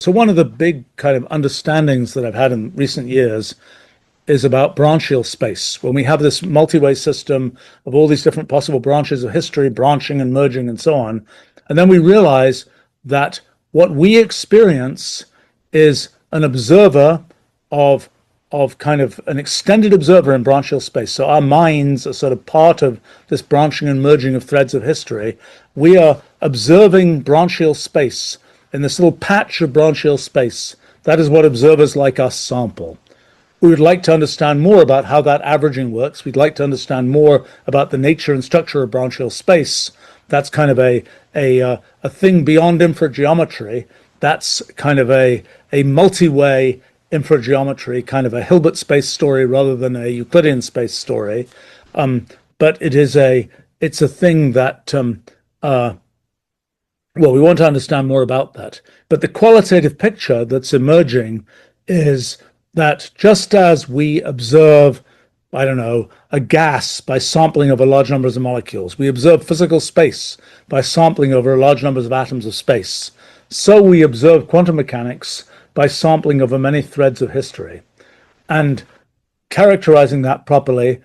So one of the big kind of understandings that I've had in recent years is about branchial space. When we have this multi-way system of all these different possible branches of history, branching and merging and so on, and then we realize that what we experience is an observer of kind of an extended observer in branchial space. So our minds are sort of part of this branching and merging of threads of history. We are observing branchial space in this little patch of branchial space. That is what observers like us sample. We would like to understand more about how that averaging works. We'd like to understand more about the nature and structure of branchial space. That's kind of a thing beyond infrageometry. That's kind of a multi-way infrageometry, kind of a Hilbert space story rather than a Euclidean space story. But it's a thing that well, we want to understand more about that. But the qualitative picture that's emerging is that just as we observe, I don't know, a gas by sampling over large numbers of molecules, we observe physical space by sampling over large numbers of atoms of space, so we observe quantum mechanics by sampling over many threads of history. And characterizing that properly,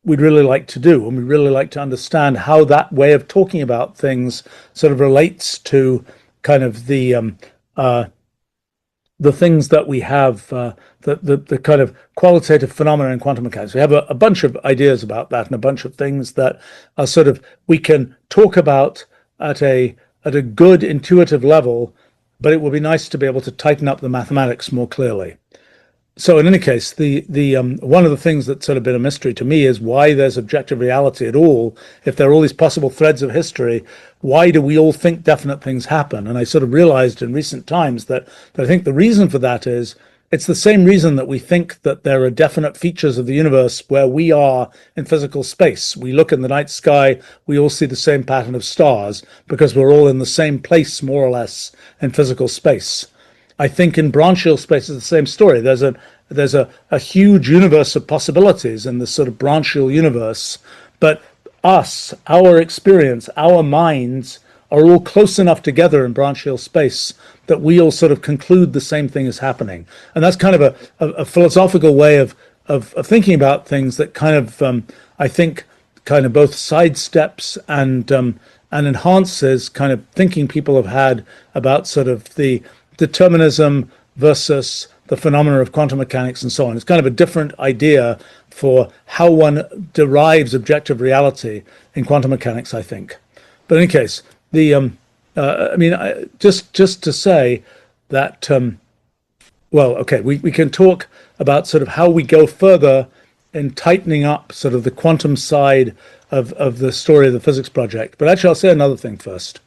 we'd really like to do, and we really like to understand how that way of talking about things sort of relates to kind of the things that we have, the kind of qualitative phenomena in quantum mechanics. We have a bunch of ideas about that and a bunch of things that are sort of, we can talk about at a good intuitive level, but it would be nice to be able to tighten up the mathematics more clearly. So in any case, the one of the things that's sort of been a mystery to me is why there's objective reality at all. If there are all these possible threads of history, why do we all think definite things happen? And I sort of realized in recent times that I think the reason for that is it's the same reason that we think that there are definite features of the universe where we are in physical space. We look in the night sky, we all see the same pattern of stars because we're all in the same place, more or less, in physical space. I think in branchial space is the same story. There's a huge universe of possibilities in this sort of branchial universe, but our experience, our minds are all close enough together in branchial space that we all sort of conclude the same thing is happening. And that's kind of a philosophical way of thinking about things that kind of, I think, kind of both sidesteps and enhances kind of thinking people have had about sort of the determinism versus the phenomena of quantum mechanics and so on. It's kind of a different idea for how one derives objective reality in quantum mechanics, I think. But in any case, I mean, just to say that, well, okay, we can talk about sort of how we go further in tightening up sort of the quantum side of the story of the physics project. But actually, I'll say another thing first.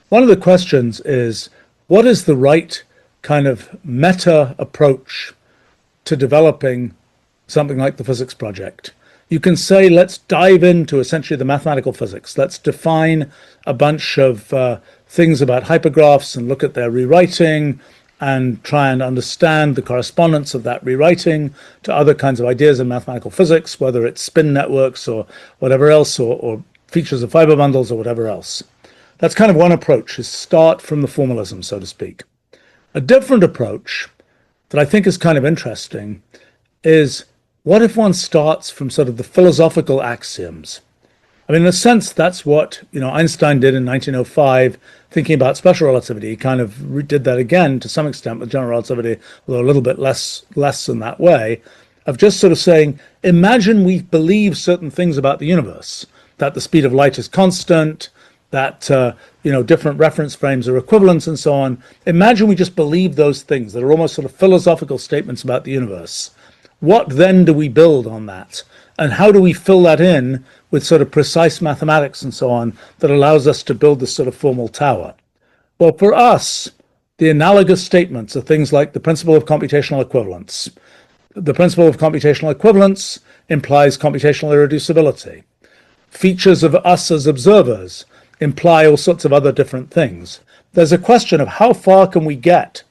One of the questions is, what is the right kind of meta approach to developing something like the physics project? You can say, let's dive into essentially the mathematical physics. Let's define a bunch of things about hypergraphs and look at their rewriting and try and understand the correspondence of that rewriting to other kinds of ideas in mathematical physics, whether it's spin networks or whatever else, or features of fiber bundles or whatever else. That's kind of one approach, is start from the formalism, so to speak. A different approach that I think is kind of interesting is, what if one starts from sort of the philosophical axioms? I mean, in a sense, that's what, Einstein did in 1905, thinking about special relativity. He kind of did that again to some extent with general relativity, although a little bit less in that way, of just sort of saying, imagine we believe certain things about the universe, that the speed of light is constant, that different reference frames are equivalents and so on. Imagine we just believe those things that are almost sort of philosophical statements about the universe. What then do we build on that? And how do we fill that in with sort of precise mathematics and so on that allows us to build this sort of formal tower? Well, for us, the analogous statements are things like the principle of computational equivalence. The principle of computational equivalence implies computational irreducibility. Features of us as observers imply all sorts of other different things. There's a question of how far can we get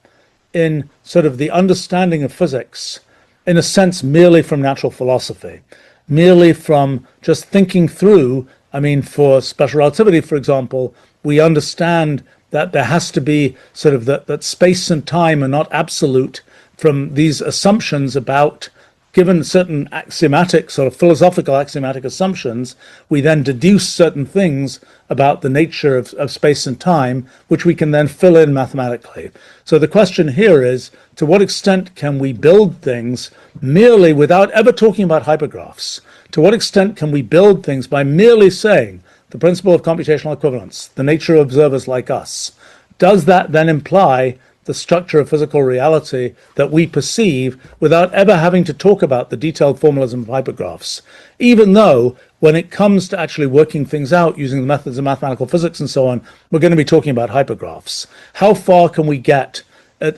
in sort of the understanding of physics, in a sense, merely from natural philosophy, merely from just thinking through. I mean, for special relativity, for example, we understand that there has to be sort of that space and time are not absolute from these assumptions about, given certain axiomatic, sort of philosophical axiomatic assumptions, we then deduce certain things about the nature of space and time, which we can then fill in mathematically. So the question here is, to what extent can we build things merely without ever talking about hypergraphs? To what extent can we build things by merely saying the principle of computational equivalence, the nature of observers like us? Does that then imply the structure of physical reality that we perceive without ever having to talk about the detailed formalism of hypergraphs? Even though when it comes to actually working things out using the methods of mathematical physics and so on, we're going to be talking about hypergraphs. How far can we get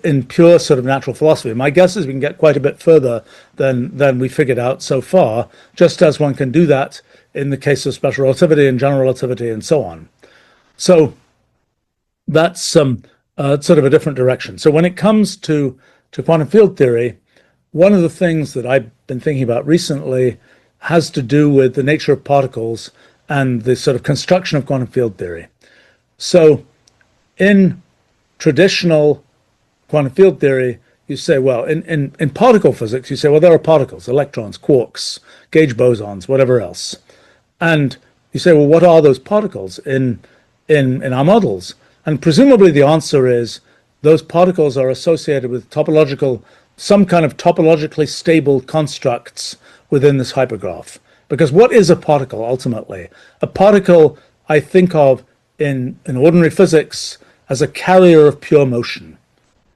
in pure sort of natural philosophy? My guess is we can get quite a bit further than we figured out so far, just as one can do that in the case of special relativity and general relativity and so on. So that's sort of a different direction. So when it comes to quantum field theory, one of the things that I've been thinking about recently has to do with the nature of particles and the sort of construction of quantum field theory. So in traditional quantum field theory, you say, well, in particle physics, you say, well, there are particles, electrons, quarks, gauge bosons, whatever else. And you say, well, what are those particles in our models? And presumably the answer is those particles are associated with some kind of topologically stable constructs within this hypergraph. Because what is a particle ultimately? A particle I think of in ordinary physics as a carrier of pure motion.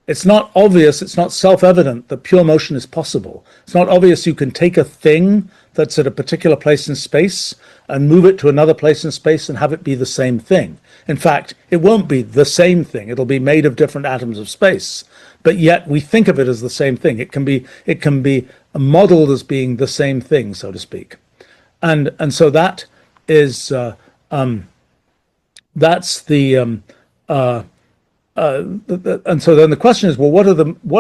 It's not obvious, it's not self-evident that pure motion is possible. It's not obvious you can take a thing that's at a particular place in space and move it to another place in space and have it be the same thing. In fact, it won't be the same thing. It'll be made of different atoms of space. But yet we think of it as the same thing. It can be modeled as being the same thing, so to speak. And so that is that's the and so then the question is, well, what are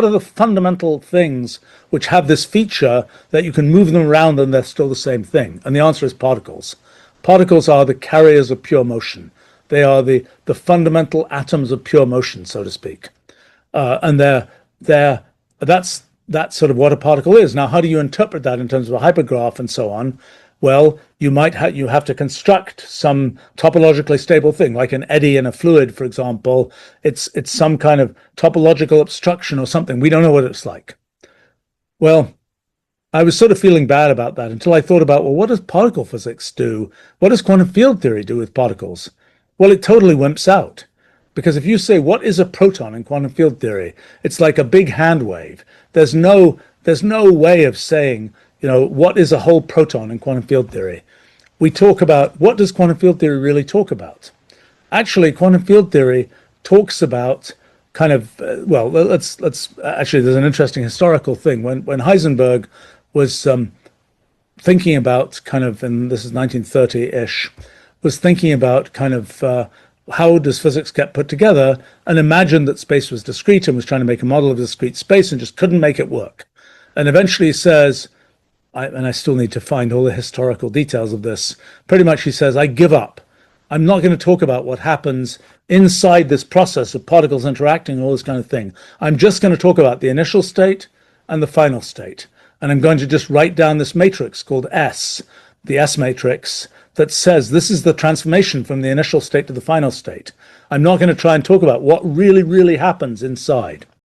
the fundamental things which have this feature that you can move them around and they're still the same thing? And the answer is particles. Particles are the carriers of pure motion. They are the fundamental atoms of pure motion, so to speak. And that's sort of what a particle is. Now, how do you interpret that in terms of a hypergraph and so on? Well, you have to construct some topologically stable thing, like an eddy in a fluid, for example. It's some kind of topological obstruction or something. We don't know what it's like. Well, I was sort of feeling bad about that until I thought about, well, what does particle physics do? What does quantum field theory do with particles? Well, it totally wimps out. Because if you say, what is a proton in quantum field theory? It's like a big hand wave. There's no way of saying, what is a whole proton in quantum field theory? We talk about, what does quantum field theory really talk about? Actually, quantum field theory talks about kind of, let's actually, there's an interesting historical thing. When Heisenberg was thinking about kind of, and this is 1930-ish, was thinking about kind of how does physics get put together, and imagined that space was discrete and was trying to make a model of discrete space and just couldn't make it work. And eventually he says, and I still need to find all the historical details of this, pretty much he says, I give up. I'm not going to talk about what happens inside this process of particles interacting and all this kind of thing. I'm just going to talk about the initial state and the final state. And I'm going to just write down this matrix called S, the S matrix, that says this is the transformation from the initial state to the final state. I'm not going to try and talk about what really, really happens inside.